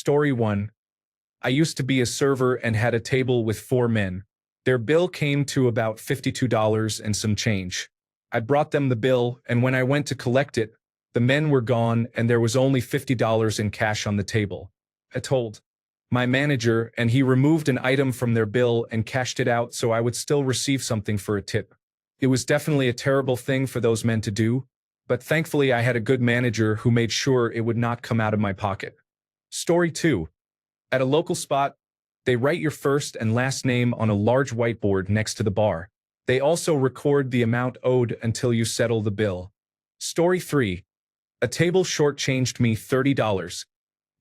Story 1. I used to be a server and had a table with 4 men. Their bill came to about $52 and some change. I brought them the bill, and when I went to collect it, the men were gone and there was only $50 in cash on the table. I told my manager, and he removed an item from their bill and cashed it out so I would still receive something for a tip. It was definitely a terrible thing for those men to do, but thankfully I had a good manager who made sure it would not come out of my pocket. Story 2. At a local spot, they write your first and last name on a large whiteboard next to the bar. They also record the amount owed until you settle the bill. Story 3. A table shortchanged me $30,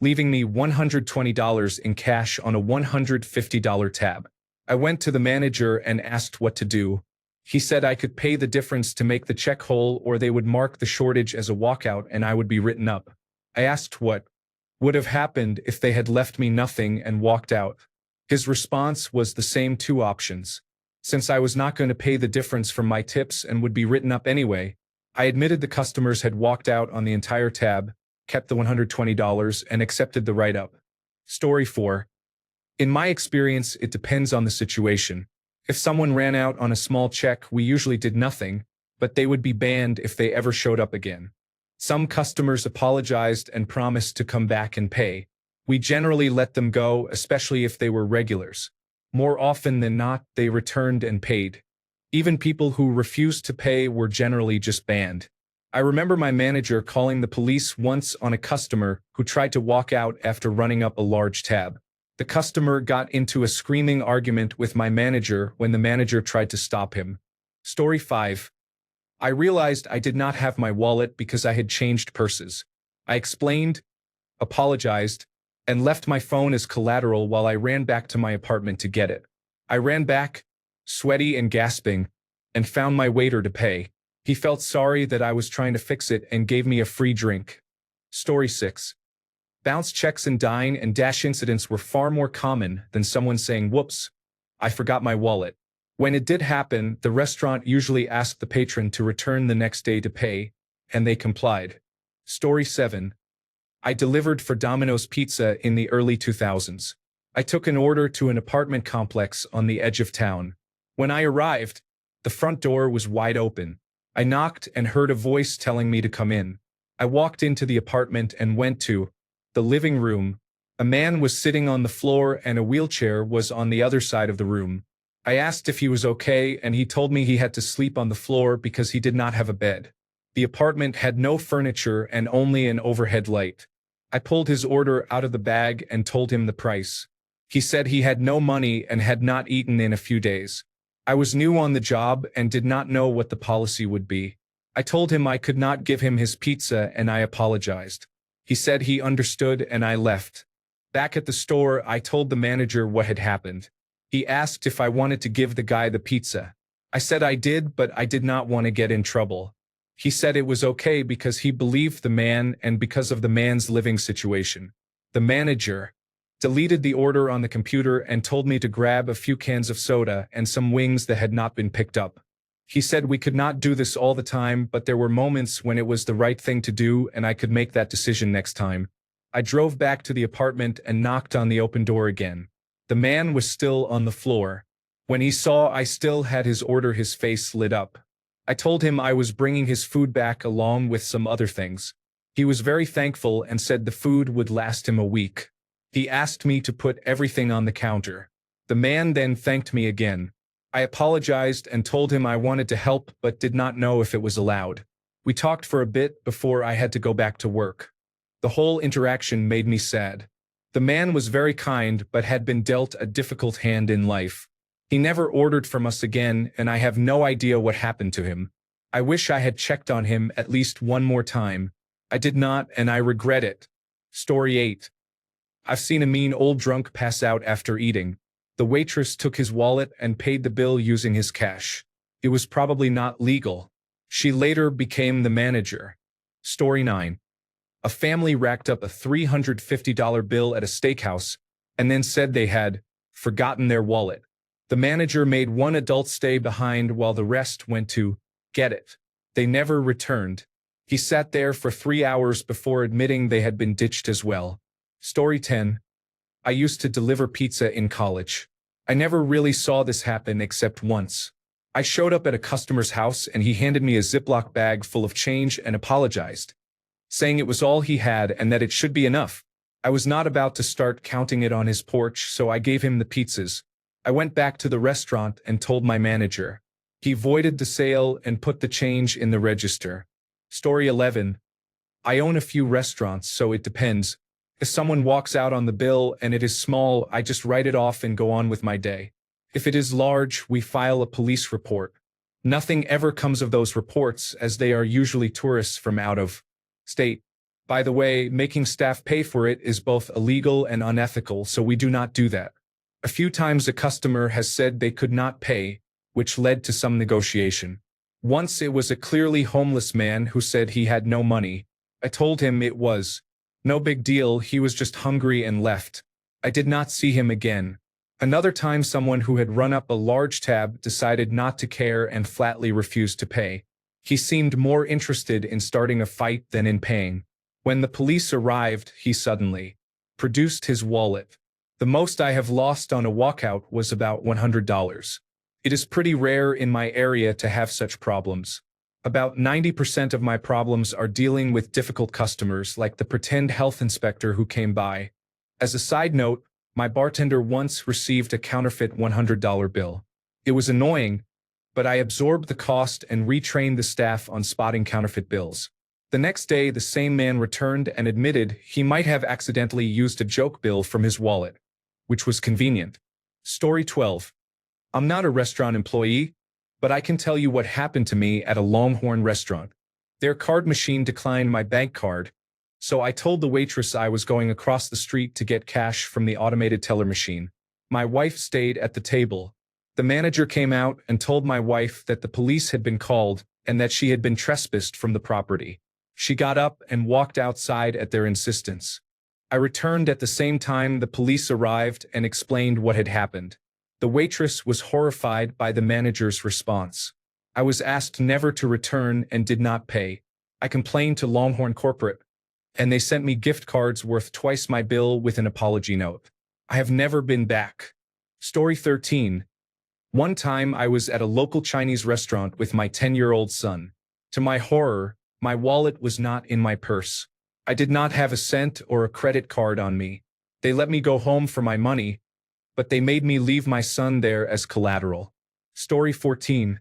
leaving me $120 in cash on a $150 tab. I went to the manager and asked what to do. He said I could pay the difference to make the check whole, or they would mark the shortage as a walkout and I would be written up. I asked what would have happened if they had left me nothing and walked out. His response was the same 2 options. Since I was not going to pay the difference from my tips and would be written up anyway, I admitted the customers had walked out on the entire tab, kept the $120, and accepted the write-up. Story 4. In my experience, it depends on the situation. If someone ran out on a small check, we usually did nothing, but they would be banned if they ever showed up again. Some customers apologized and promised to come back and pay. We generally let them go, especially if they were regulars. More often than not, they returned and paid. Even people who refused to pay were generally just banned. I remember my manager calling the police once on a customer who tried to walk out after running up a large tab. The customer got into a screaming argument with my manager when the manager tried to stop him. Story 5. I realized I did not have my wallet because I had changed purses. I explained, apologized, and left my phone as collateral while I ran back to my apartment to get it. I ran back, sweaty and gasping, and found my waiter to pay. He felt sorry that I was trying to fix it and gave me a free drink. Story 6. Bounce checks and dine and dash incidents were far more common than someone saying, "Whoops, I forgot my wallet." When it did happen, the restaurant usually asked the patron to return the next day to pay, and they complied. Story 7. I delivered for Domino's Pizza in the early 2000s. I took an order to an apartment complex on the edge of town. When I arrived, the front door was wide open. I knocked and heard a voice telling me to come in. I walked into the apartment and went to the living room. A man was sitting on the floor and a wheelchair was on the other side of the room. I asked if he was okay, and he told me he had to sleep on the floor because he did not have a bed. The apartment had no furniture and only an overhead light. I pulled his order out of the bag and told him the price. He said he had no money and had not eaten in a few days. I was new on the job and did not know what the policy would be. I told him I could not give him his pizza and I apologized. He said he understood and I left. Back at the store, I told the manager what had happened. He asked if I wanted to give the guy the pizza. I said I did, but I did not want to get in trouble. He said it was okay because he believed the man and because of the man's living situation. The manager deleted the order on the computer and told me to grab a few cans of soda and some wings that had not been picked up. He said we could not do this all the time, but there were moments when it was the right thing to do and I could make that decision next time. I drove back to the apartment and knocked on the open door again. The man was still on the floor. When he saw I still had his order, his face lit up. I told him I was bringing his food back along with some other things. He was very thankful and said the food would last him a week. He asked me to put everything on the counter. The man then thanked me again. I apologized and told him I wanted to help but did not know if it was allowed. We talked for a bit before I had to go back to work. The whole interaction made me sad. The man was very kind but had been dealt a difficult hand in life. He never ordered from us again and I have no idea what happened to him. I wish I had checked on him at least one more time. I did not and I regret it. Story 8. I've seen a mean old drunk pass out after eating. The waitress took his wallet and paid the bill using his cash. It was probably not legal. She later became the manager. Story 9. A family racked up a $350 bill at a steakhouse and then said they had forgotten their wallet. The manager made one adult stay behind while the rest went to get it. They never returned. He sat there for 3 hours before admitting they had been ditched as well. Story 10. I used to deliver pizza in college. I never really saw this happen except once. I showed up at a customer's house and he handed me a Ziploc bag full of change and apologized, saying it was all he had and that it should be enough. I was not about to start counting it on his porch, so I gave him the pizzas. I went back to the restaurant and told my manager. He voided the sale and put the change in the register. Story 11. I own a few restaurants, so it depends. If someone walks out on the bill and it is small, I just write it off and go on with my day. If it is large, we file a police report. Nothing ever comes of those reports, as they are usually tourists from out of state. By the way, making staff pay for it is both illegal and unethical, so we do not do that. A few times a customer has said they could not pay, which led to some negotiation. Once it was a clearly homeless man who said he had no money. I told him it was no big deal, he was just hungry and left. I did not see him again. Another time someone who had run up a large tab decided not to care and flatly refused to pay. He seemed more interested in starting a fight than in paying. When the police arrived, he suddenly produced his wallet. The most I have lost on a walkout was about $100. It is pretty rare in my area to have such problems. About 90% of my problems are dealing with difficult customers, like the pretend health inspector who came by. As a side note, my bartender once received a counterfeit $100 bill. It was annoying, but I absorbed the cost and retrained the staff on spotting counterfeit bills. The next day, the same man returned and admitted he might have accidentally used a joke bill from his wallet, which was convenient. Story 12. I'm not a restaurant employee, but I can tell you what happened to me at a Longhorn restaurant. Their card machine declined my bank card, so I told the waitress I was going across the street to get cash from the automated teller machine. My wife stayed at the table. The manager came out and told my wife that the police had been called and that she had been trespassed from the property. She got up and walked outside at their insistence. I returned at the same time the police arrived and explained what had happened. The waitress was horrified by the manager's response. I was asked never to return and did not pay. I complained to Longhorn Corporate, and they sent me gift cards worth twice my bill with an apology note. I have never been back. Story 13. One time I was at a local Chinese restaurant with my 10-year-old son. To my horror, my wallet was not in my purse. I did not have a cent or a credit card on me. They let me go home for my money, but they made me leave my son there as collateral. Story 14.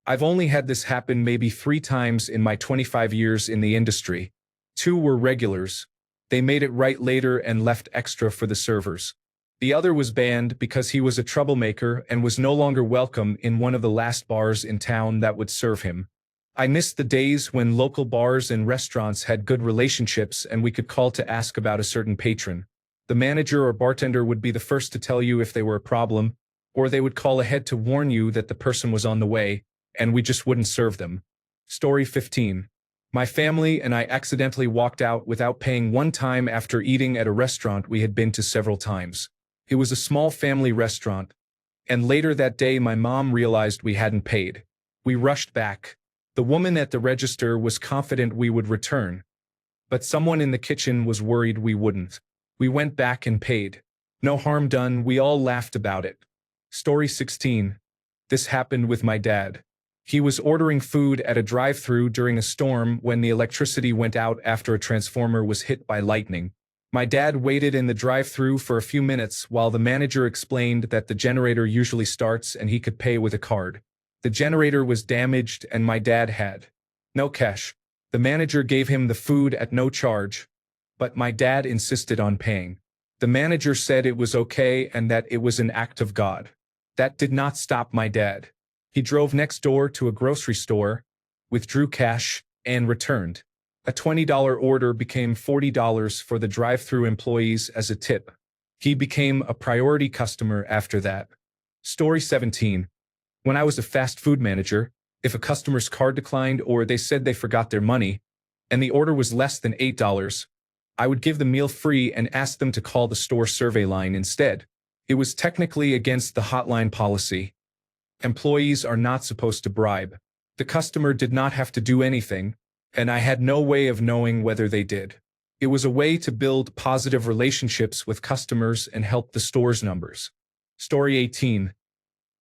I've only had this happen maybe 3 times in my 25 years in the industry. 2 were regulars. They made it right later and left extra for the servers. The other was banned because he was a troublemaker and was no longer welcome in one of the last bars in town that would serve him. I missed the days when local bars and restaurants had good relationships and we could call to ask about a certain patron. The manager or bartender would be the first to tell you if they were a problem, or they would call ahead to warn you that the person was on the way, and we just wouldn't serve them. Story 15. My family and I accidentally walked out without paying one time after eating at a restaurant we had been to several times. It was a small family restaurant, and later that day my mom realized we hadn't paid. We rushed back. The woman at the register was confident we would return, but someone in the kitchen was worried we wouldn't. We went back and paid. No harm done, we all laughed about it. Story 16. This happened with my dad. He was ordering food at a drive-thru during a storm when the electricity went out after a transformer was hit by lightning. My dad waited in the drive-thru for a few minutes while the manager explained that the generator usually starts and he could pay with a card. The generator was damaged and my dad had no cash. The manager gave him the food at no charge, but my dad insisted on paying. The manager said it was okay and that it was an act of God. That did not stop my dad. He drove next door to a grocery store, withdrew cash, and returned. A $20 order became $40 for the drive-thru employees as a tip. He became a priority customer after that. Story 17. When I was a fast food manager, if a customer's card declined or they said they forgot their money, and the order was less than $8, I would give the meal free and ask them to call the store survey line instead. It was technically against the hotline policy. Employees are not supposed to bribe. The customer did not have to do anything, and I had no way of knowing whether they did. It was a way to build positive relationships with customers and help the store's numbers. Story 18.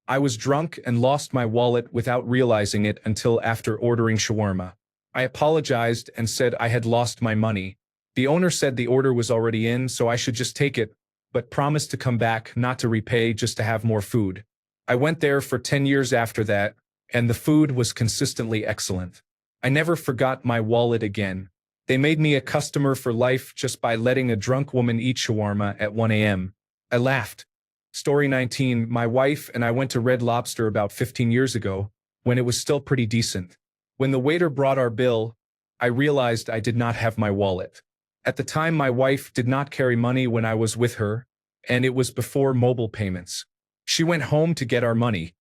I was drunk and lost my wallet without realizing it until after ordering shawarma. I apologized and said I had lost my money. The owner said the order was already in, so I should just take it, but promised to come back, not to repay, just to have more food. I went there for 10 years after that, and the food was consistently excellent. I never forgot my wallet again. They made me a customer for life just by letting a drunk woman eat shawarma at 1 a.m. I laughed. Story 19. My wife and I went to Red Lobster about 15 years ago, when it was still pretty decent. When the waiter brought our bill, I realized I did not have my wallet. At the time, my wife did not carry money when I was with her, and it was before mobile payments. She went home to get our money.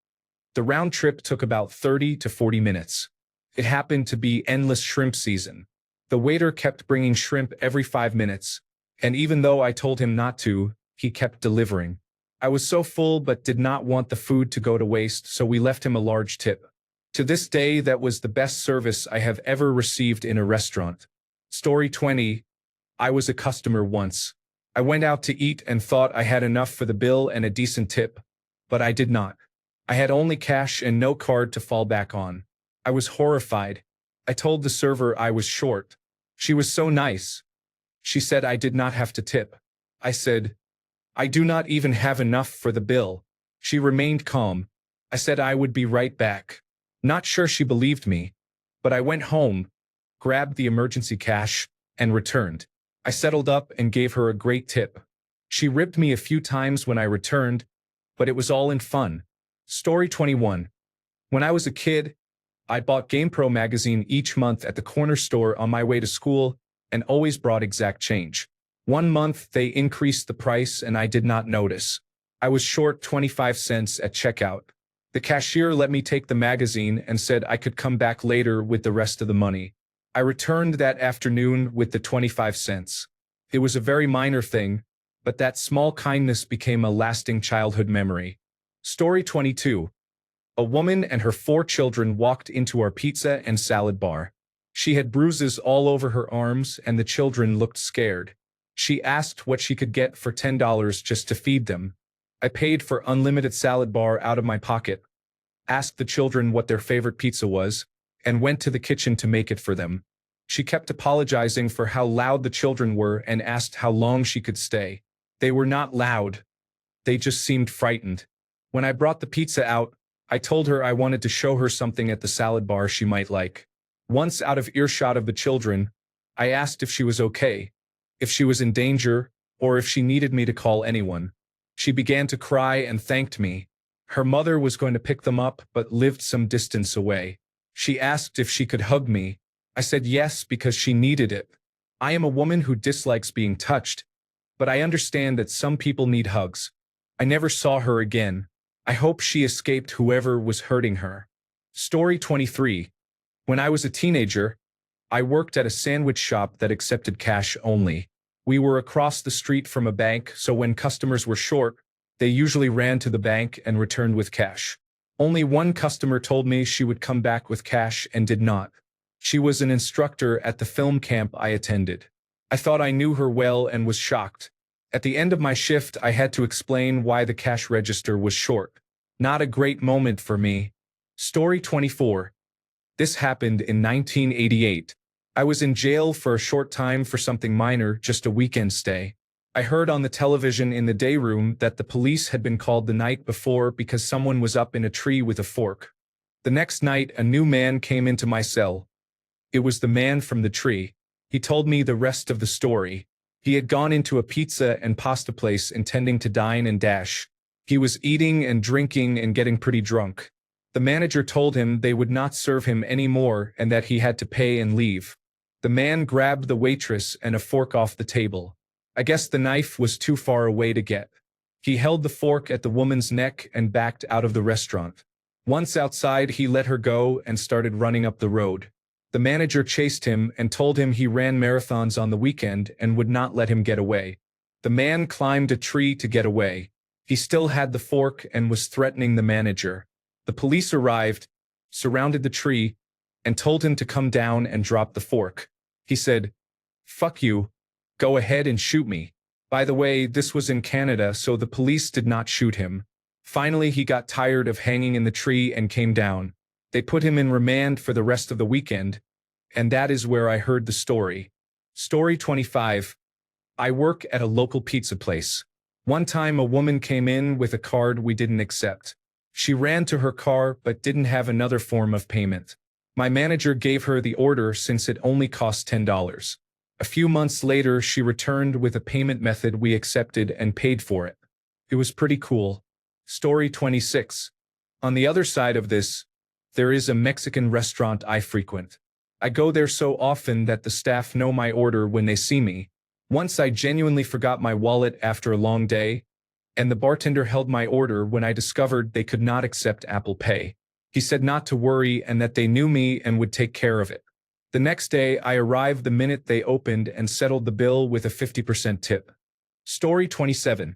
The round trip took about 30 to 40 minutes. It happened to be endless shrimp season. The waiter kept bringing shrimp every 5 minutes, and even though I told him not to, he kept delivering. I was so full but did not want the food to go to waste, so we left him a large tip. To this day, that was the best service I have ever received in a restaurant. Story 20. I was a customer once. I went out to eat and thought I had enough for the bill and a decent tip, but I did not. I had only cash and no card to fall back on. I was horrified. I told the server I was short. She was so nice. She said I did not have to tip. I said, I do not even have enough for the bill. She remained calm. I said I would be right back. Not sure she believed me, but I went home, grabbed the emergency cash, and returned. I settled up and gave her a great tip. She ripped me a few times when I returned, but it was all in fun. Story 21. When I was a kid, I bought GamePro magazine each month at the corner store on my way to school and always brought exact change. One month they increased the price and I did not notice. I was short 25 cents at checkout. The cashier let me take the magazine and said I could come back later with the rest of the money. I returned that afternoon with the 25 cents. It was a very minor thing, but that small kindness became a lasting childhood memory. Story 22. A woman and her 4 children walked into our pizza and salad bar. She had bruises all over her arms and the children looked scared. She asked what she could get for $10 just to feed them. I paid for unlimited salad bar out of my pocket, asked the children what their favorite pizza was, and went to the kitchen to make it for them. She kept apologizing for how loud the children were and asked how long she could stay. They were not loud. They just seemed frightened. When I brought the pizza out, I told her I wanted to show her something at the salad bar she might like. Once out of earshot of the children, I asked if she was okay, if she was in danger, or if she needed me to call anyone. She began to cry and thanked me. Her mother was going to pick them up but lived some distance away. She asked if she could hug me. I said yes because she needed it. I am a woman who dislikes being touched, but I understand that some people need hugs. I never saw her again. I hope she escaped whoever was hurting her. Story 23. When I was a teenager, I worked at a sandwich shop that accepted cash only. We were across the street from a bank, so when customers were short, they usually ran to the bank and returned with cash. Only one customer told me she would come back with cash and did not. She was an instructor at the film camp I attended. I thought I knew her well and was shocked. At the end of my shift, I had to explain why the cash register was short. Not a great moment for me. Story 24. This happened in 1988. I was in jail for a short time for something minor, just a weekend stay. I heard on the television in the day room that the police had been called the night before because someone was up in a tree with a fork. The next night, a new man came into my cell. It was the man from the tree. He told me the rest of the story. He had gone into a pizza and pasta place intending to dine and dash. He was eating and drinking and getting pretty drunk. The manager told him they would not serve him any more and that he had to pay and leave. The man grabbed the waitress and a fork off the table. I guess the knife was too far away to get. He held the fork at the woman's neck and backed out of the restaurant. Once outside, he let her go and started running up the road. The manager chased him and told him he ran marathons on the weekend and would not let him get away. The man climbed a tree to get away. He still had the fork and was threatening the manager. The police arrived, surrounded the tree, and told him to come down and drop the fork. He said, "Fuck you, Go ahead and shoot me. By the way, this was in Canada, so the police did not shoot him. Finally, he got tired of hanging in the tree and came down. They put him in remand for the rest of the weekend, and that is where I heard the story. Story 25. I work at a local pizza place. One time a woman came in with a card we didn't accept. She ran to her car but didn't have another form of payment. My manager gave her the order since it only cost $10. A few months later, she returned with a payment method we accepted and paid for it. It was pretty cool. Story 26. On the other side of this, there is a Mexican restaurant I frequent. I go there so often that the staff know my order when they see me. Once I genuinely forgot my wallet after a long day, and the bartender held my order when I discovered they could not accept Apple Pay. He said not to worry and that they knew me and would take care of it. The next day, I arrived the minute they opened and settled the bill with a 50% tip. Story 27.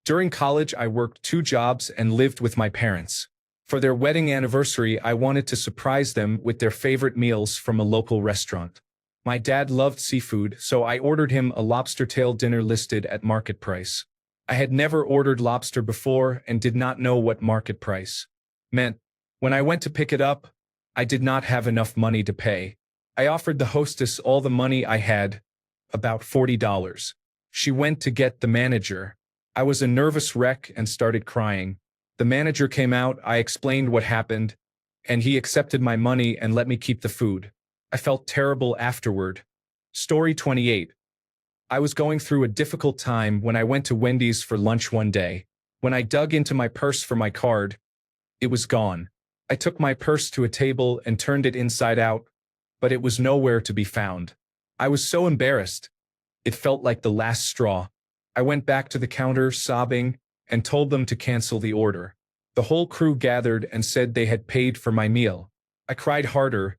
During college, I worked 2 jobs and lived with my parents. For their wedding anniversary, I wanted to surprise them with their favorite meals from a local restaurant. My dad loved seafood, so I ordered him a lobster tail dinner listed at market price. I had never ordered lobster before and did not know what market price meant. When I went to pick it up, I did not have enough money to pay. I offered the hostess all the money I had, about $40. She went to get the manager. I was a nervous wreck and started crying. The manager came out, I explained what happened, and he accepted my money and let me keep the food. I felt terrible afterward. Story 28. I was going through a difficult time when I went to Wendy's for lunch one day. When I dug into my purse for my card, it was gone. I took my purse to a table and turned it inside out, but it was nowhere to be found. I was so embarrassed. It felt like the last straw. I went back to the counter, sobbing, and told them to cancel the order. The whole crew gathered and said they had paid for my meal. I cried harder,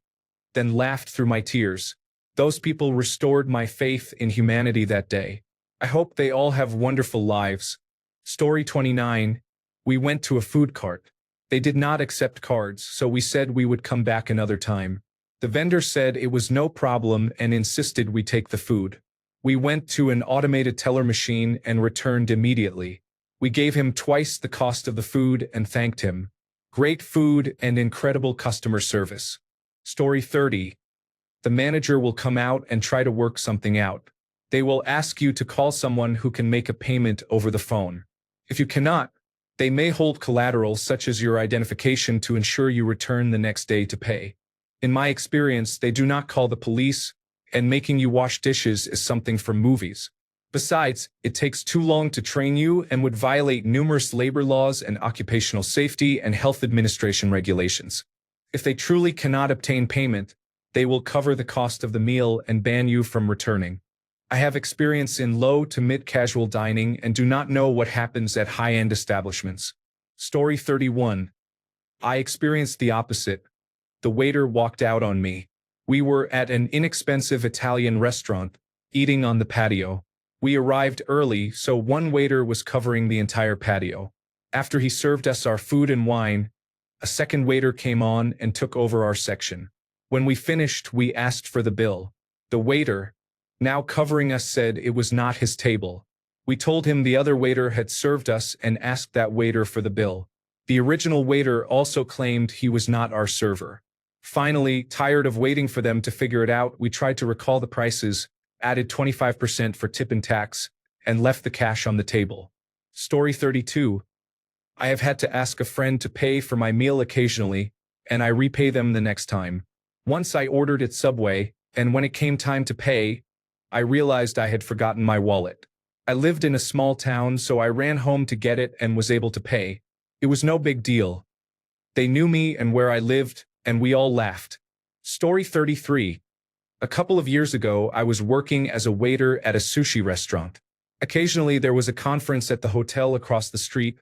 then laughed through my tears. Those people restored my faith in humanity that day. I hope they all have wonderful lives. Story 29. We went to a food cart. They did not accept cards, so we said we would come back another time. The vendor said it was no problem and insisted we take the food. We went to an automated teller machine and returned immediately. We gave him twice the cost of the food and thanked him. Great food and incredible customer service. Story 30. The manager will come out and try to work something out. They will ask you to call someone who can make a payment over the phone. If you cannot, they may hold collateral such as your identification to ensure you return the next day to pay. In my experience, they do not call the police, and making you wash dishes is something from movies. Besides, it takes too long to train you and would violate numerous labor laws and occupational safety and health administration regulations. If they truly cannot obtain payment, they will cover the cost of the meal and ban you from returning. I have experience in low to mid-casual dining and do not know what happens at high-end establishments. Story 31. I experienced the opposite. The waiter walked out on me. We were at an inexpensive Italian restaurant, eating on the patio. We arrived early, so one waiter was covering the entire patio. After he served us our food and wine, a second waiter came on and took over our section. When we finished, we asked for the bill. The waiter, now covering us, said it was not his table. We told him the other waiter had served us and asked that waiter for the bill. The original waiter also claimed he was not our server. Finally, tired of waiting for them to figure it out, we tried to recall the prices, added 25% for tip and tax, and left the cash on the table. Story 32. I have had to ask a friend to pay for my meal occasionally, and I repay them the next time. Once I ordered at Subway, and when it came time to pay, I realized I had forgotten my wallet. I lived in a small town, so I ran home to get it and was able to pay. It was no big deal. They knew me and where I lived, and we all laughed. Story 33. A couple of years ago, I was working as a waiter at a sushi restaurant. Occasionally, there was a conference at the hotel across the street,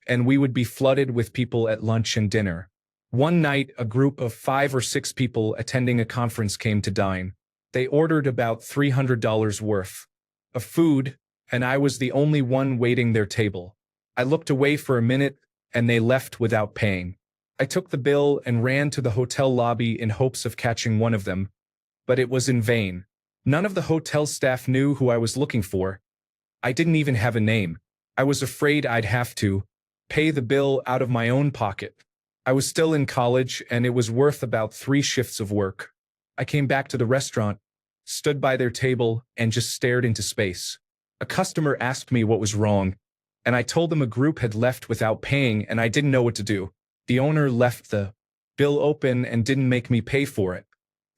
and we would be flooded with people at lunch and dinner. One night, a group of 5 or 6 people attending a conference came to dine. They ordered about $300 worth of food, and I was the only one waiting their table. I looked away for a minute, and they left without paying. I took the bill and ran to the hotel lobby in hopes of catching one of them, but it was in vain. None of the hotel staff knew who I was looking for. I didn't even have a name. I was afraid I'd have to pay the bill out of my own pocket. I was still in college, and it was worth about 3 shifts of work. I came back to the restaurant, stood by their table, and just stared into space. A customer asked me what was wrong, and I told them a group had left without paying and I didn't know what to do. The owner left the bill open and didn't make me pay for it.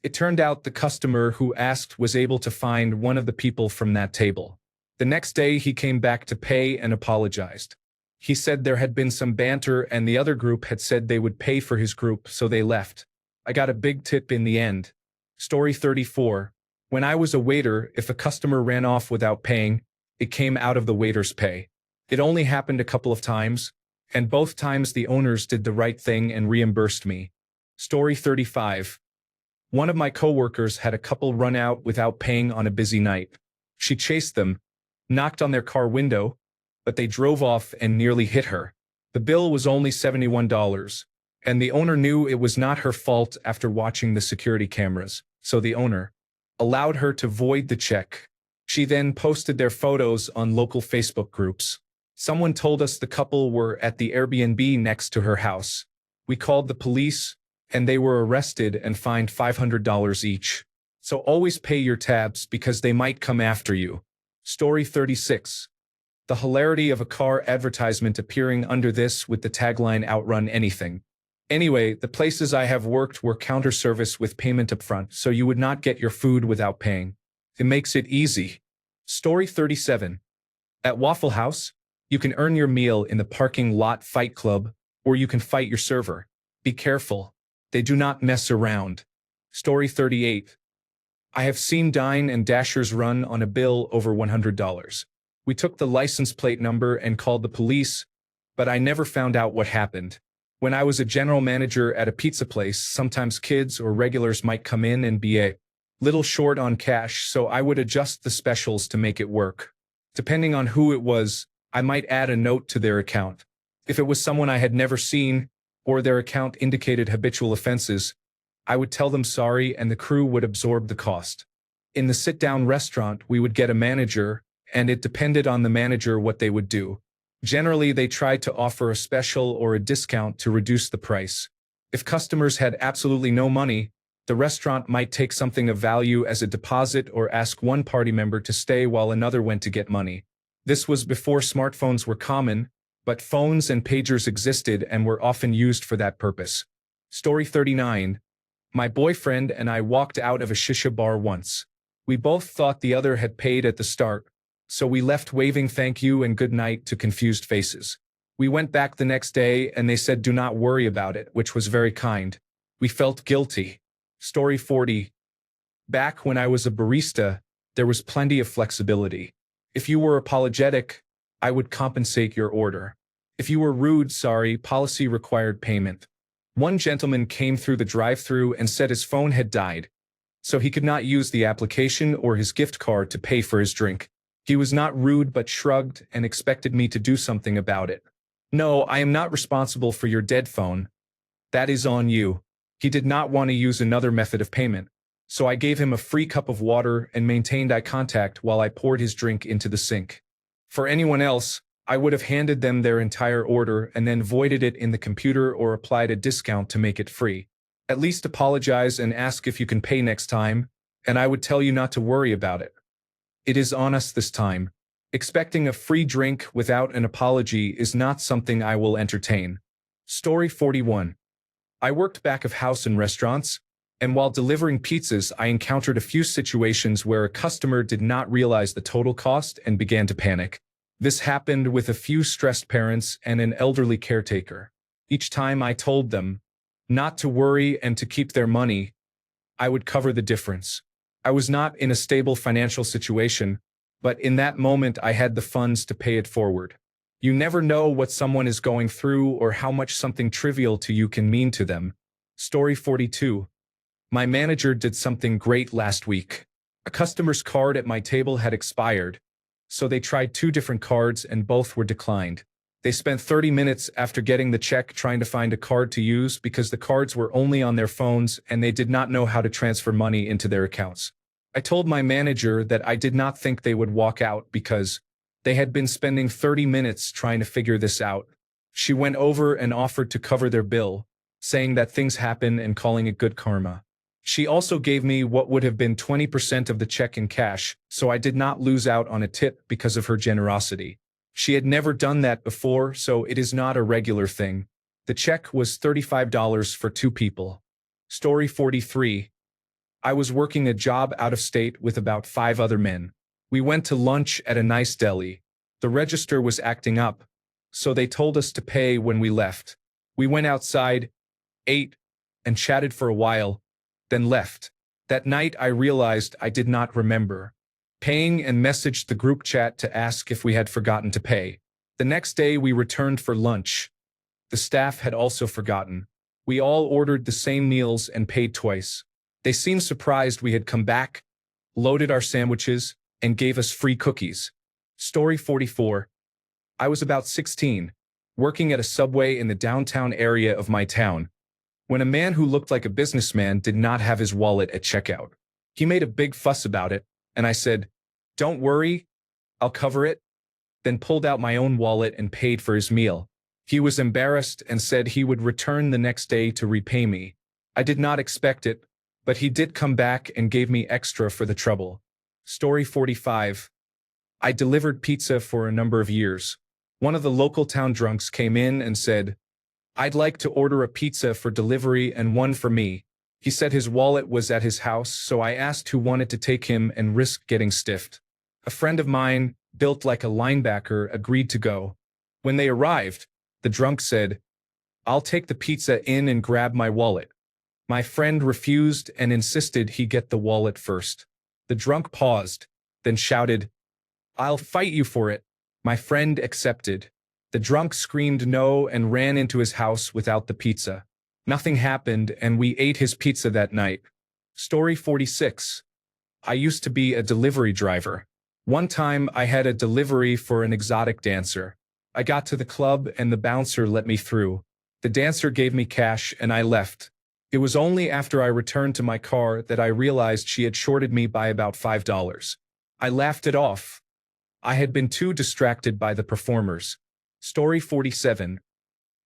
It turned out the customer who asked was able to find one of the people from that table. The next day he came back to pay and apologized. He said there had been some banter and the other group had said they would pay for his group, so they left. I got a big tip in the end. Story 34. When I was a waiter, if a customer ran off without paying, it came out of the waiter's pay. It only happened a couple of times, and both times the owners did the right thing and reimbursed me. Story 35. One of my coworkers had a couple run out without paying on a busy night. She chased them, knocked on their car window, but they drove off and nearly hit her. The bill was only $71, and the owner knew it was not her fault after watching the security cameras, so the owner allowed her to void the check. She then posted their photos on local Facebook groups. Someone told us the couple were at the Airbnb next to her house. We called the police, and they were arrested and fined $500 each. So always pay your tabs because they might come after you. Story 36. The hilarity of a car advertisement appearing under this with the tagline "Outrun anything." Anyway, the places I have worked were counter service with payment upfront, so you would not get your food without paying. It makes it easy. Story 37. At Waffle House, you can earn your meal in the parking lot fight club, or you can fight your server. Be careful. They do not mess around. Story 38. I have seen Dine and Dashers run on a bill over $100. We took the license plate number and called the police, but I never found out what happened. When I was a general manager at a pizza place, sometimes kids or regulars might come in and be a little short on cash, so I would adjust the specials to make it work. Depending on who it was, I might add a note to their account. If it was someone I had never seen, or their account indicated habitual offenses, I would tell them sorry and the crew would absorb the cost. In the sit-down restaurant, we would get a manager, and it depended on the manager what they would do. Generally, they tried to offer a special or a discount to reduce the price. If customers had absolutely no money, the restaurant might take something of value as a deposit or ask one party member to stay while another went to get money. This was before smartphones were common, but phones and pagers existed and were often used for that purpose. Story 39. My boyfriend and I walked out of a shisha bar once. We both thought the other had paid at the start, so we left waving thank you and good night to confused faces. We went back the next day and they said do not worry about it, which was very kind. We felt guilty. Story 40. Back when I was a barista, there was plenty of flexibility. If you were apologetic, I would compensate your order. If you were rude, sorry, policy required payment. One gentleman came through the drive-thru and said his phone had died, so he could not use the application or his gift card to pay for his drink. He was not rude but shrugged and expected me to do something about it. No, I am not responsible for your dead phone. That is on you. He did not want to use another method of payment, so I gave him a free cup of water and maintained eye contact while I poured his drink into the sink. For anyone else, I would have handed them their entire order and then voided it in the computer or applied a discount to make it free. At least apologize and ask if you can pay next time, and I would tell you not to worry about it. It is on us this time. Expecting a free drink without an apology is not something I will entertain. Story 41. I worked back of house in restaurants, and while delivering pizzas, I encountered a few situations where a customer did not realize the total cost and began to panic. This happened with a few stressed parents and an elderly caretaker. Each time I told them not to worry and to keep their money, I would cover the difference. I was not in a stable financial situation, but in that moment I had the funds to pay it forward. You never know what someone is going through or how much something trivial to you can mean to them. Story 42. My manager did something great last week. A customer's card at my table had expired, so they tried 2 different cards and both were declined. They spent 30 minutes after getting the check trying to find a card to use because the cards were only on their phones and they did not know how to transfer money into their accounts. I told my manager that I did not think they would walk out because they had been spending 30 minutes trying to figure this out. She went over and offered to cover their bill, saying that things happen and calling it good karma. She also gave me what would have been 20% of the check in cash, so I did not lose out on a tip because of her generosity. She had never done that before, so it is not a regular thing. The check was $35 for 2 people. Story 43. I was working a job out of state with about 5 other men. We went to lunch at a nice deli. The register was acting up, so they told us to pay when we left. We went outside, ate, and chatted for a while, then left. That night I realized I did not remember paying and messaged the group chat to ask if we had forgotten to pay. The next day we returned for lunch. The staff had also forgotten. We all ordered the same meals and paid twice. They seemed surprised we had come back, loaded our sandwiches, and gave us free cookies. Story 44. I was about 16, working at a Subway in the downtown area of my town, when a man who looked like a businessman did not have his wallet at checkout. He made a big fuss about it, and I said, "Don't worry, I'll cover it," then pulled out my own wallet and paid for his meal. He was embarrassed and said he would return the next day to repay me. I did not expect it, but he did come back and gave me extra for the trouble. Story 45. I delivered pizza for a number of years. One of the local town drunks came in and said, "I'd like to order a pizza for delivery and one for me." He said his wallet was at his house, so I asked who wanted to take him and risk getting stiffed. A friend of mine, built like a linebacker, agreed to go. When they arrived, the drunk said, "I'll take the pizza in and grab my wallet." My friend refused and insisted he get the wallet first. The drunk paused, then shouted, "I'll fight you for it." My friend accepted. The drunk screamed no and ran into his house without the pizza. Nothing happened, and we ate his pizza that night. Story 46. I used to be a delivery driver. One time I had a delivery for an exotic dancer. I got to the club and the bouncer let me through. The dancer gave me cash and I left. It was only after I returned to my car that I realized she had shorted me by about $5. I laughed it off. I had been too distracted by the performers. Story 47.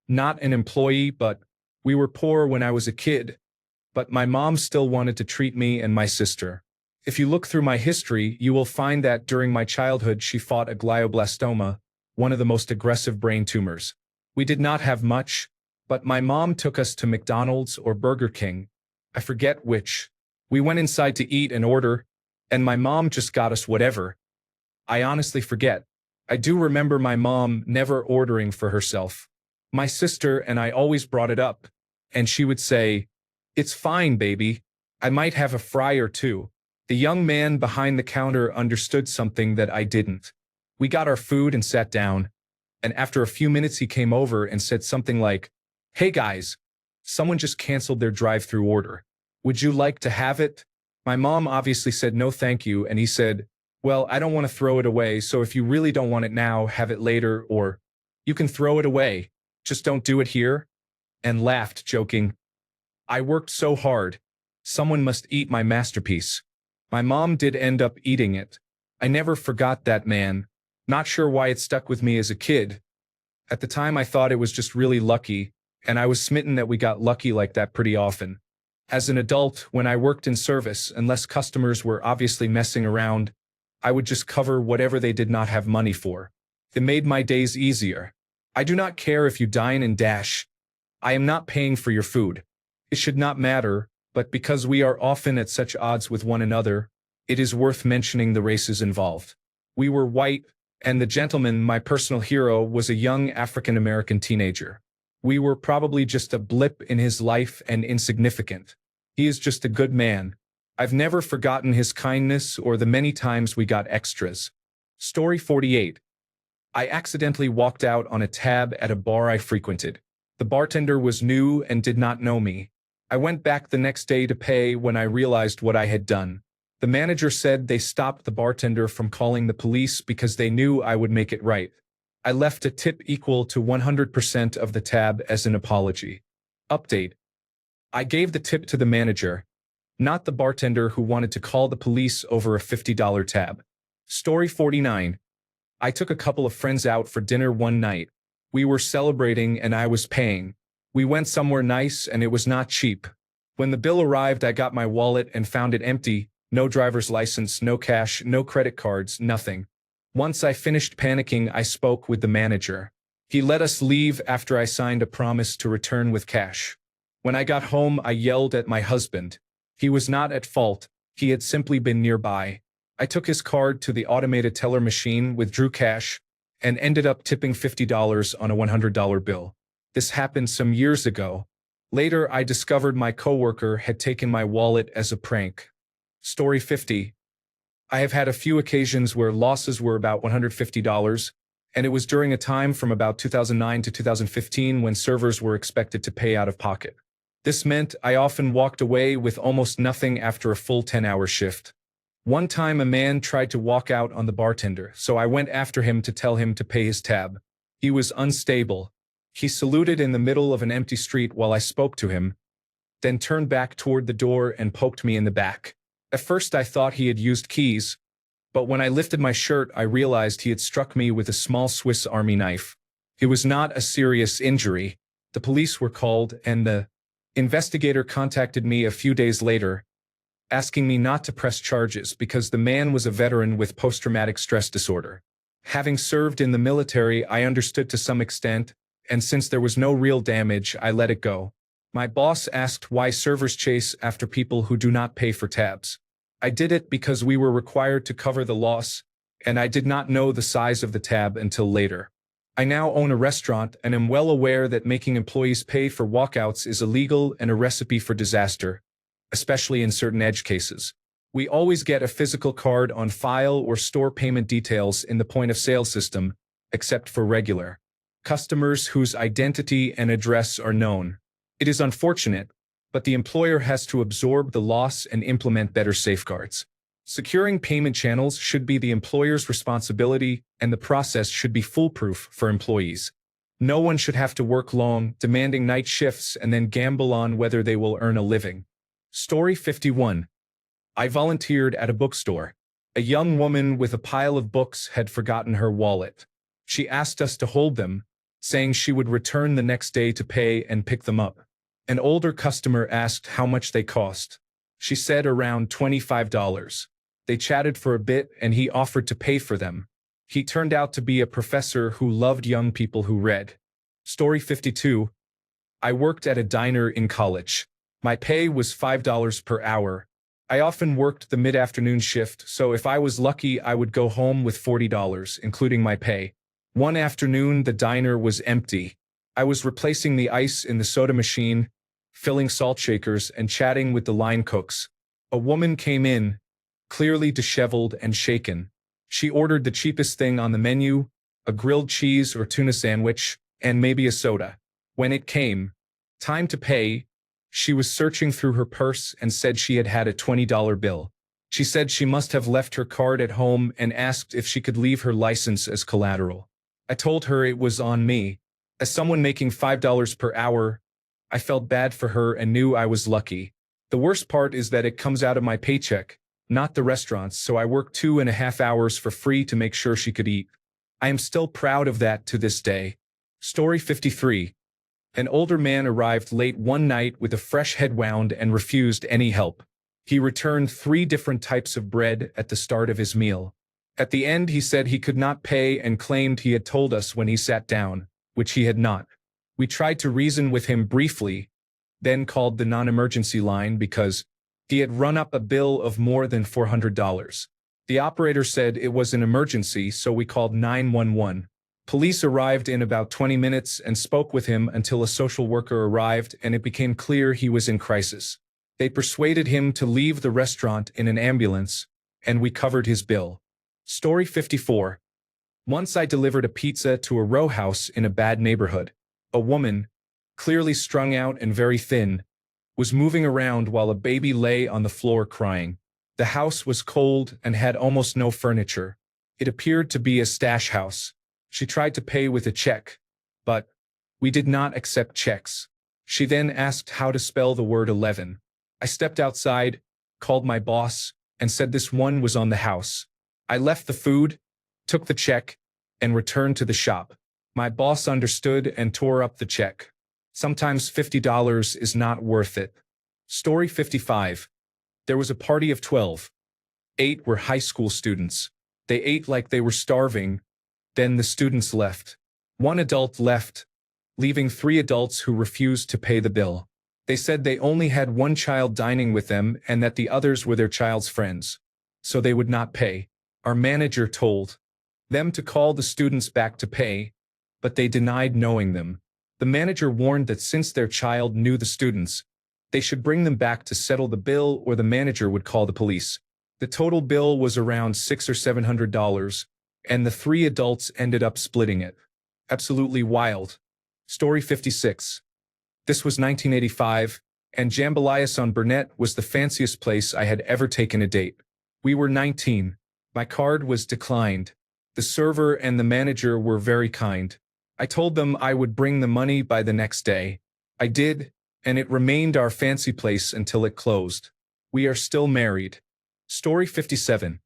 Not an employee, but we were poor when I was a kid. But my mom still wanted to treat me and my sister. If you look through my history, you will find that during my childhood she fought a glioblastoma, one of the most aggressive brain tumors. We did not have much, but my mom took us to McDonald's or Burger King. I forget which. We went inside to eat and order, and my mom just got us whatever. I honestly forget. I do remember my mom never ordering for herself. My sister and I always brought it up, and she would say, "It's fine, baby. I might have a fry or two." The young man behind the counter understood something that I didn't. We got our food and sat down, and after a few minutes he came over and said something like, "Hey guys, someone just canceled their drive-through order. Would you like to have it?" My mom obviously said no thank you, and he said, "Well, I don't want to throw it away, so if you really don't want it now, have it later, or you can throw it away. Just don't do it here," and laughed, joking. I worked so hard. Someone must eat my masterpiece. My mom did end up eating it. I never forgot that man. Not sure why it stuck with me as a kid. At the time I thought it was just really lucky, and I was smitten that we got lucky like that pretty often. As an adult, when I worked in service, unless customers were obviously messing around, I would just cover whatever they did not have money for. It made my days easier. I do not care if you dine and dash. I am not paying for your food. It should not matter, but because we are often at such odds with one another, it is worth mentioning the races involved. We were white, and the gentleman, my personal hero, was a young African-American teenager. We were probably just a blip in his life and insignificant. He is just a good man. I've never forgotten his kindness or the many times we got extras. Story 48. I accidentally walked out on a tab at a bar I frequented. The bartender was new and did not know me. I went back the next day to pay when I realized what I had done. The manager said they stopped the bartender from calling the police because they knew I would make it right. I left a tip equal to 100% of the tab as an apology. Update. I gave the tip to the manager. not the bartender who wanted to call the police over a $50 tab. Story 49. I took a couple of friends out for dinner one night. We were celebrating and I was paying. We went somewhere nice and it was not cheap. When the bill arrived, I got my wallet and found it empty. No driver's license, no cash, no credit cards, nothing. Once I finished panicking, I spoke with the manager. He let us leave after I signed a promise to return with cash. When I got home, I yelled at my husband. He was not at fault. He had simply been nearby. I took his card to the automated teller machine, withdrew cash, and ended up tipping $50 on a $100 bill. This happened some years ago. Later, I discovered my coworker had taken my wallet as a prank. Story 50. I have had a few occasions where losses were about $150, and it was during a time from about 2009 to 2015 when servers were expected to pay out of pocket. This meant I often walked away with almost nothing after a full 10-hour shift. One time a man tried to walk out on the bartender, so I went after him to tell him to pay his tab. He was unstable. He saluted in the middle of an empty street while I spoke to him, then turned back toward the door and poked me in the back. At first I thought he had used keys, but when I lifted my shirt I realized he had struck me with a small Swiss Army knife. It was not a serious injury. The police were called and the investigator contacted me a few days later, asking me not to press charges because the man was a veteran with post-traumatic stress disorder. Having served in the military, I understood to some extent, and since there was no real damage, I let it go. My boss asked why servers chase after people who do not pay for tabs. I did it because we were required to cover the loss, and I did not know the size of the tab until later. I now own a restaurant and am well aware that making employees pay for walkouts is illegal and a recipe for disaster, especially in certain edge cases. We always get a physical card on file or store payment details in the point-of-sale system, except for regular customers whose identity and address are known. It is unfortunate, but the employer has to absorb the loss and implement better safeguards. Securing payment channels should be the employer's responsibility, and the process should be foolproof for employees. No one should have to work long, demanding night shifts and then gamble on whether they will earn a living. Story 51. I volunteered at a bookstore. A young woman with a pile of books had forgotten her wallet. She asked us to hold them, saying she would return the next day to pay and pick them up. An older customer asked how much they cost. She said around $25. They chatted for a bit and he offered to pay for them. He turned out to be a professor who loved young people who read. Story 52. I worked at a diner in college. My pay was $5 per hour. I often worked the mid-afternoon shift, so if I was lucky I would go home with $40, including my pay. One afternoon the diner was empty. I was replacing the ice in the soda machine, filling salt shakers, and chatting with the line cooks. A woman came in, clearly disheveled and shaken. She ordered the cheapest thing on the menu, a grilled cheese or tuna sandwich, and maybe a soda. When it came time to pay, she was searching through her purse and said she had had a $20 bill. She said she must have left her card at home and asked if she could leave her license as collateral. I told her it was on me. As someone making $5 per hour, I felt bad for her and knew I was lucky. The worst part is that it comes out of my paycheck, not the restaurant's, so I worked 2.5 hours for free to make sure she could eat. I am still proud of that to this day. Story 53. An older man arrived late one night with a fresh head wound and refused any help. He returned 3 different types of bread at the start of his meal. At the end he said he could not pay and claimed he had told us when he sat down, which he had not. We tried to reason with him briefly, then called the non-emergency line because he had run up a bill of more than $400. The operator said it was an emergency, so we called 911. Police arrived in about 20 minutes and spoke with him until a social worker arrived and it became clear he was in crisis. They persuaded him to leave the restaurant in an ambulance, and we covered his bill. Story 54. Once I delivered a pizza to a row house in a bad neighborhood. A woman, clearly strung out and very thin, was moving around while a baby lay on the floor crying. The house was cold and had almost no furniture. It appeared to be a stash house. She tried to pay with a check, but we did not accept checks. She then asked how to spell the word 11. I stepped outside, called my boss, and said this one was on the house. I left the food, took the check, and returned to the shop. My boss understood and tore up the check. Sometimes $50 is not worth it. Story 55. There was a party of 12. 8 were high school students. They ate like they were starving. Then the students left. One adult left, leaving 3 adults who refused to pay the bill. They said they only had one child dining with them and that the others were their child's friends, so they would not pay. Our manager told them to call the students back to pay, but they denied knowing them. The manager warned that since their child knew the students, they should bring them back to settle the bill or the manager would call the police. The total bill was around $600 or $700, and the 3 adults ended up splitting it. Absolutely wild. Story 56. This was 1985, and Jambalayas on Burnett was the fanciest place I had ever taken a date. We were 19. My card was declined. The server and the manager were very kind. I told them I would bring the money by the next day. I did, and it remained our fancy place until it closed. We are still married. Story 57.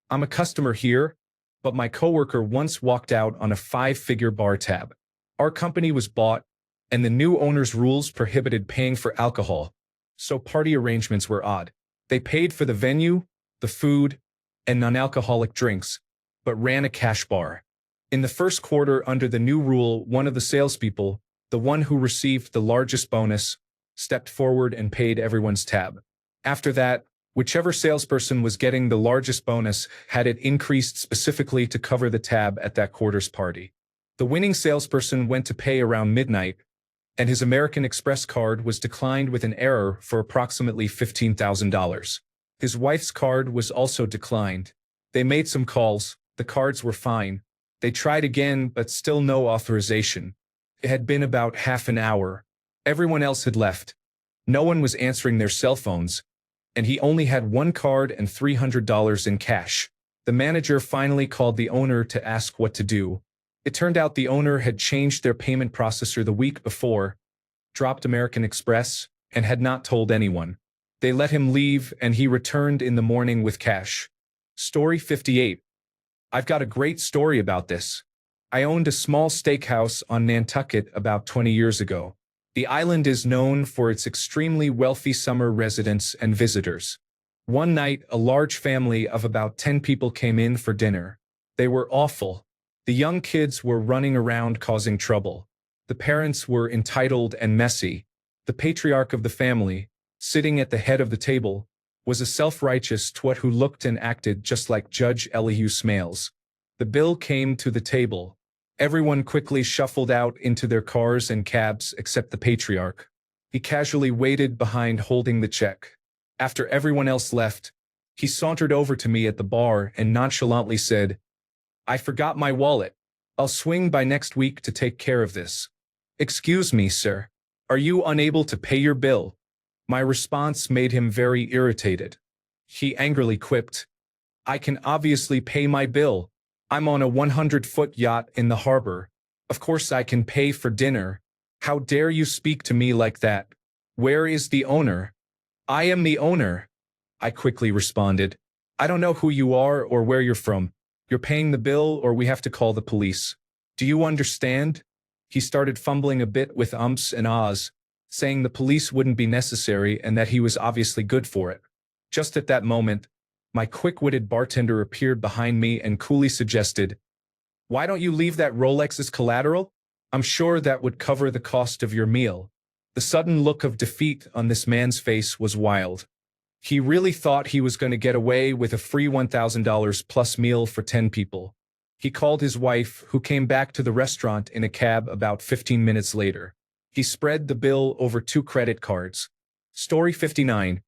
I'm a customer here, but my coworker once walked out on a 5-figure bar tab. Our company was bought, and the new owner's rules prohibited paying for alcohol, so party arrangements were odd. They paid for the venue, the food, and non-alcoholic drinks, but ran a cash bar. In the first quarter under the new rule, one of the salespeople, the one who received the largest bonus, stepped forward and paid everyone's tab. After that, whichever salesperson was getting the largest bonus had it increased specifically to cover the tab at that quarter's party. The winning salesperson went to pay around midnight, and his American Express card was declined with an error for approximately $15,000. His wife's card was also declined. They made some calls, the cards were fine. They tried again, but still no authorization. It had been about half an hour. Everyone else had left. No one was answering their cell phones, and he only had one card and $300 in cash. The manager finally called the owner to ask what to do. It turned out the owner had changed their payment processor the week before, dropped American Express, and had not told anyone. They let him leave, and he returned in the morning with cash. Story 58. I've got a great story about this. I owned a small steakhouse on Nantucket about 20 years ago. The island is known for its extremely wealthy summer residents and visitors. One night, a large family of about 10 people came in for dinner. They were awful. The young kids were running around causing trouble. The parents were entitled and messy. The patriarch of the family, sitting at the head of the table, was a self-righteous twat who looked and acted just like Judge Elihu Smales. The bill came to the table. Everyone quickly shuffled out into their cars and cabs except the patriarch. He casually waited behind holding the check. After everyone else left, he sauntered over to me at the bar and nonchalantly said, "I forgot my wallet. I'll swing by next week to take care of this." "Excuse me, sir. Are you unable to pay your bill?" My response made him very irritated. He angrily quipped, "I can obviously pay my bill. I'm on a 100-foot yacht in the harbor. Of course I can pay for dinner. How dare you speak to me like that? Where is the owner?" "I am the owner," I quickly responded. "I don't know who you are or where you're from. You're paying the bill or we have to call the police. Do you understand?" He started fumbling a bit with ums and ahs, saying the police wouldn't be necessary and that he was obviously good for it. Just at that moment, my quick-witted bartender appeared behind me and coolly suggested, "Why don't you leave that Rolex as collateral? I'm sure that would cover the cost of your meal." The sudden look of defeat on this man's face was wild. He really thought he was going to get away with a free $1,000 plus meal for 10 people. He called his wife, who came back to the restaurant in a cab about 15 minutes later. He spread the bill over 2 credit cards. Story 59.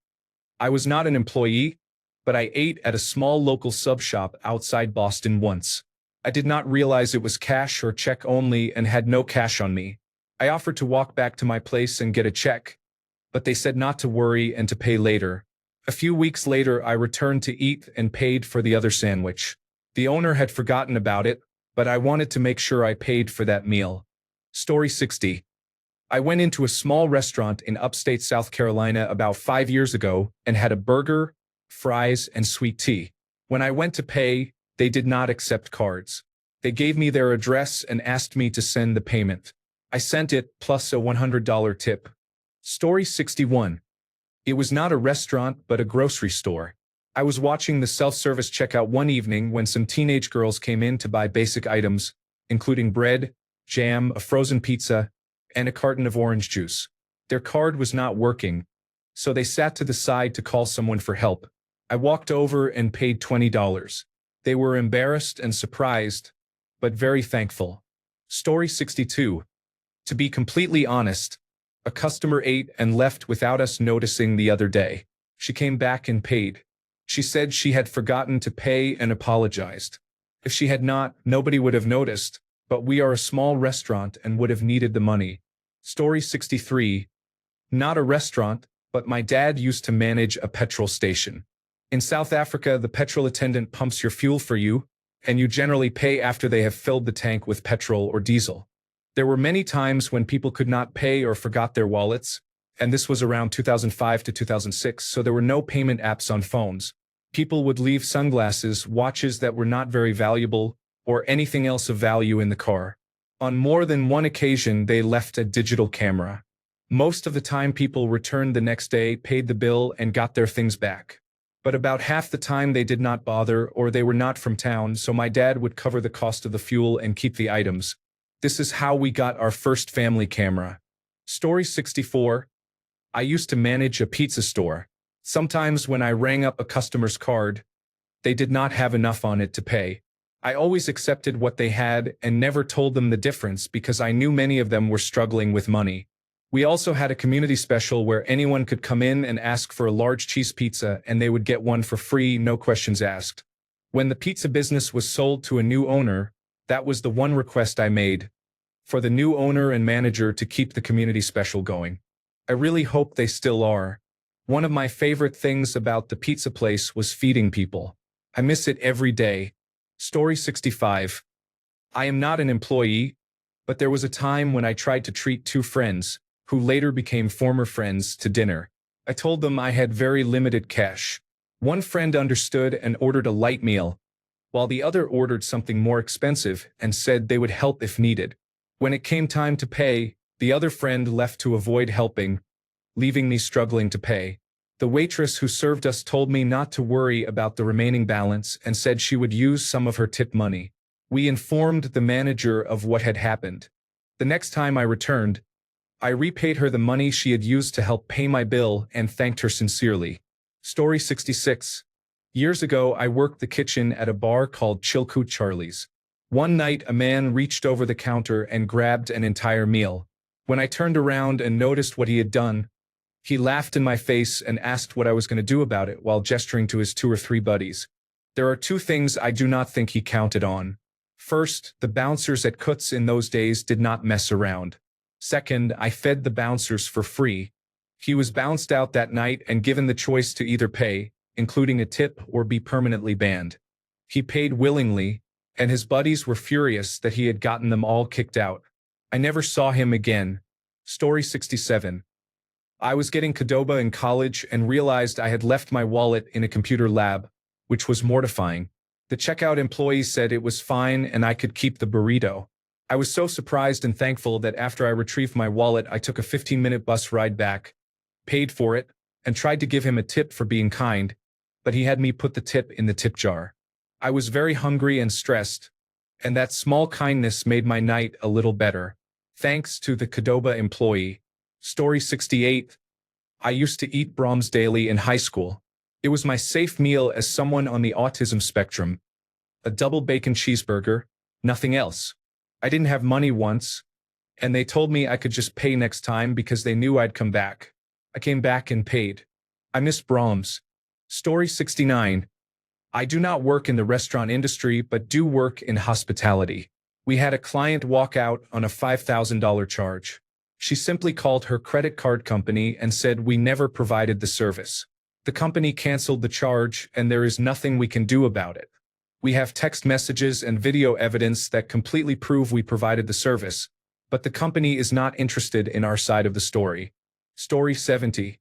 I was not an employee, but I ate at a small local sub shop outside Boston once. I did not realize it was cash or check only and had no cash on me. I offered to walk back to my place and get a check, but they said not to worry and to pay later. A few weeks later, I returned to eat and paid for the other sandwich. The owner had forgotten about it, but I wanted to make sure I paid for that meal. Story 60. I went into a small restaurant in upstate South Carolina about 5 years ago and had a burger, fries, and sweet tea. When I went to pay, they did not accept cards. They gave me their address and asked me to send the payment. I sent it plus a $100 tip. Story 61. It was not a restaurant but a grocery store. I was watching the self-service checkout one evening when some teenage girls came in to buy basic items, including bread, jam, a frozen pizza, and a carton of orange juice. Their card was not working, so they sat to the side to call someone for help. I walked over and paid $20. They were embarrassed and surprised, but very thankful. Story 62. To be completely honest, a customer ate and left without us noticing the other day. She came back and paid. She said she had forgotten to pay and apologized. If she had not, nobody would have noticed, but we are a small restaurant and would have needed the money. Story 63. Not a restaurant, but my dad used to manage a petrol station. In South Africa, the petrol attendant pumps your fuel for you, and you generally pay after they have filled the tank with petrol or diesel. There were many times when people could not pay or forgot their wallets, and this was around 2005 to 2006, so there were no payment apps on phones. People would leave sunglasses, watches that were not very valuable, or anything else of value in the car. On more than one occasion, they left a digital camera. Most of the time, people returned the next day, paid the bill, and got their things back. But about half the time they did not bother, or they were not from town, so my dad would cover the cost of the fuel and keep the items. This is how we got our first family camera. Story 64. I used to manage a pizza store. Sometimes when I rang up a customer's card, they did not have enough on it to pay. I always accepted what they had and never told them the difference because I knew many of them were struggling with money. We also had a community special where anyone could come in and ask for a large cheese pizza and they would get one for free, no questions asked. When the pizza business was sold to a new owner, that was the one request I made, for the new owner and manager to keep the community special going. I really hope they still are. One of my favorite things about the pizza place was feeding people. I miss it every day. Story 65. I am not an employee, but there was a time when I tried to treat two friends, who later became former friends, to dinner. I told them I had very limited cash. One friend understood and ordered a light meal, while the other ordered something more expensive and said they would help if needed. When it came time to pay, the other friend left to avoid helping, leaving me struggling to pay. The waitress who served us told me not to worry about the remaining balance and said she would use some of her tip money. We informed the manager of what had happened. The next time I returned, I repaid her the money she had used to help pay my bill and thanked her sincerely. Story 66. Years ago, I worked the kitchen at a bar called Chilkoot Charlie's. One night, a man reached over the counter and grabbed an entire meal. When I turned around and noticed what he had done, he laughed in my face and asked what I was going to do about it while gesturing to his 2 or 3 buddies. There are 2 things I do not think he counted on. First, the bouncers at Coots in those days did not mess around. Second, I fed the bouncers for free. He was bounced out that night and given the choice to either pay, including a tip, or be permanently banned. He paid willingly, and his buddies were furious that he had gotten them all kicked out. I never saw him again. Story 67. I was getting Qdoba in college and realized I had left my wallet in a computer lab, which was mortifying. The checkout employee said it was fine and I could keep the burrito. I was so surprised and thankful that after I retrieved my wallet, I took a 15-minute bus ride back, paid for it, and tried to give him a tip for being kind, but he had me put the tip in the tip jar. I was very hungry and stressed, and that small kindness made my night a little better. Thanks to the Qdoba employee. Story 68. I used to eat Brahms daily in high school. It was my safe meal as someone on the autism spectrum. A double bacon cheeseburger, nothing else. I didn't have money once, and they told me I could just pay next time because they knew I'd come back. I came back and paid. I miss Brahms. Story 69. I do not work in the restaurant industry but do work in hospitality. We had a client walk out on a $5,000 charge. She simply called her credit card company and said we never provided the service. The company canceled the charge and there is nothing we can do about it. We have text messages and video evidence that completely prove we provided the service, but the company is not interested in our side of the story. Story 70.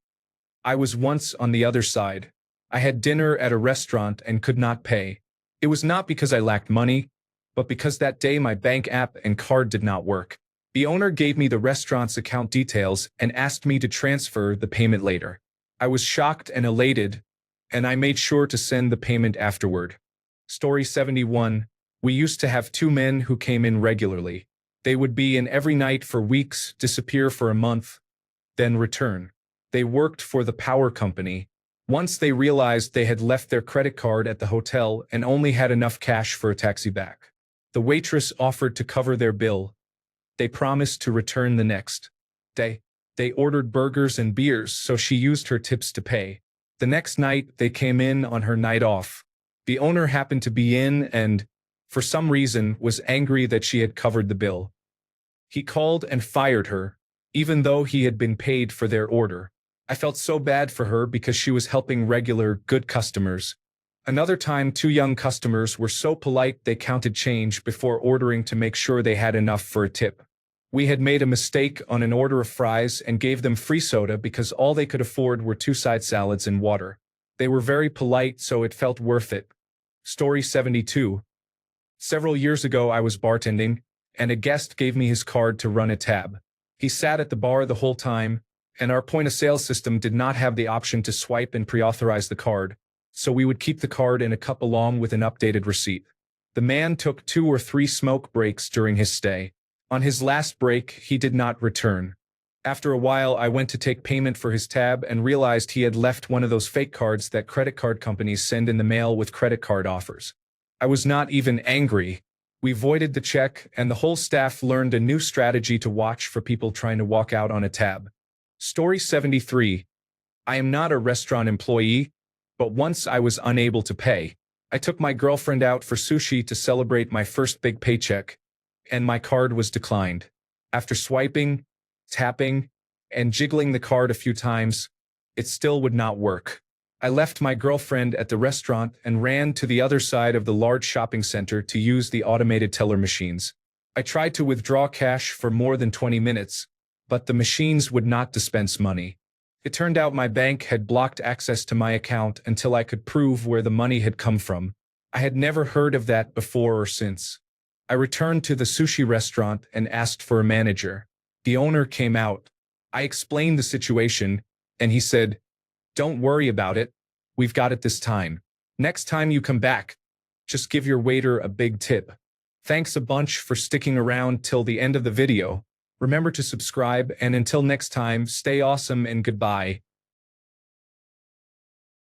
I was once on the other side. I had dinner at a restaurant and could not pay. It was not because I lacked money, but because that day my bank app and card did not work. The owner gave me the restaurant's account details and asked me to transfer the payment later. I was shocked and elated, and I made sure to send the payment afterward. Story 71. We used to have two men who came in regularly. They would be in every night for weeks, disappear for a month, then return. They worked for the power company. Once they realized they had left their credit card at the hotel and only had enough cash for a taxi back. The waitress offered to cover their bill. They promised to return the next day. They ordered burgers and beers, so she used her tips to pay. The next night, they came in on her night off. The owner happened to be in and, for some reason, was angry that she had covered the bill. He called and fired her, even though he had been paid for their order. I felt so bad for her because she was helping regular, good customers. Another time, two young customers were so polite they counted change before ordering to make sure they had enough for a tip. We had made a mistake on an order of fries and gave them free soda because all they could afford were two side salads and water. They were very polite, so it felt worth it. Story 72. Several years ago, I was bartending, and a guest gave me his card to run a tab. He sat at the bar the whole time, and our point-of-sale system did not have the option to swipe and pre-authorize the card, so we would keep the card in a cup along with an updated receipt. The man took 2 or 3 smoke breaks during his stay. On his last break, he did not return. After a while, I went to take payment for his tab and realized he had left one of those fake cards that credit card companies send in the mail with credit card offers. I was not even angry. We voided the check, and the whole staff learned a new strategy to watch for people trying to walk out on a tab. Story 73. I am not a restaurant employee, but once I was unable to pay. I took my girlfriend out for sushi to celebrate my first big paycheck, and my card was declined. After swiping, tapping, and jiggling the card a few times, it still would not work. I left my girlfriend at the restaurant and ran to the other side of the large shopping center to use the automated teller machines. I tried to withdraw cash for more than 20 minutes, but the machines would not dispense money. It turned out my bank had blocked access to my account until I could prove where the money had come from. I had never heard of that before or since. I returned to the sushi restaurant and asked for a manager. The owner came out. I explained the situation, and he said, "Don't worry about it. We've got it this time. Next time you come back, just give your waiter a big tip." Thanks a bunch for sticking around till the end of the video. Remember to subscribe, and until next time, stay awesome and goodbye.